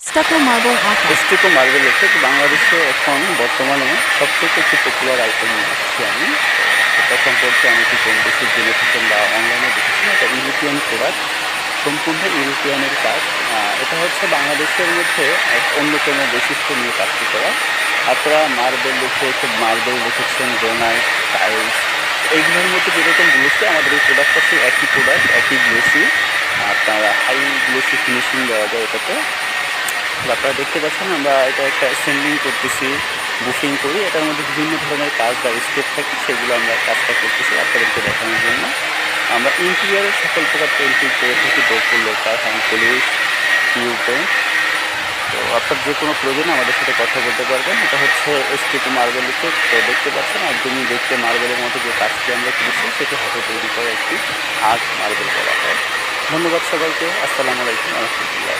Stucco Marble Office. Stucco marble effect বাংলাদেশে এখন বর্তমানে সবথেকে একটি পপুলার আইটেম নিয়ে আসছি আমি। এটা সম্পর্কে অনেকে কম বেশি জেনে থাকেন বা অনলাইনে দেখেছেন। এটা ইউরোপিয়ান প্রোডাক্ট, সম্পূর্ণ ইউরোপিয়ানের কাজ। এটা হচ্ছে বাংলাদেশের মধ্যে এক অন্যতম বৈশিষ্ট্য নিয়ে কাজটি করা। আপনারা মার্বেল দেখেছেন, গ্রানাইট, টাইলস, এইগুলোর মধ্যে যেরকম গ্লোসি, আমাদের এই প্রোডাক্টটা সেই একই প্রোডাক্ট, একই গ্লোসি। আপনারা হাই গ্লোসি ফিনিশিং দেওয়া যায় এটাতে। তো আপনারা দেখতে পাচ্ছেন আমরা এটা একটা সেন্ডিং করতেছি, বুফিং করি। এটার মধ্যে বিভিন্ন ধরনের কাজ বা স্টেপ থাকে, সেগুলো আমরা কাজটা করতেছি আপনাদেরকে দেখানোর জন্য। আমরা ইন্টেরিয়রের সকল প্রকার পেন্টিং করে থাকি, door locker, hand polish, PU paint. তো আপনার যে কোনো প্রয়োজনে আমাদের সাথে কথা বলতে পারবেন। এটা হচ্ছে স্টুকো মার্বেল ইফেক্ট। তো দেখতে পাচ্ছেন একদমই দেখতে মার্বেলের মতো যে কাজটি আমরা করেছি সেটি হাতে তৈরি করা একটি আর্ট মার্বেল বলা হয়। ধন্যবাদ সবাইকে। আসসালামু আলাইকুম রহমতুল্লাহ।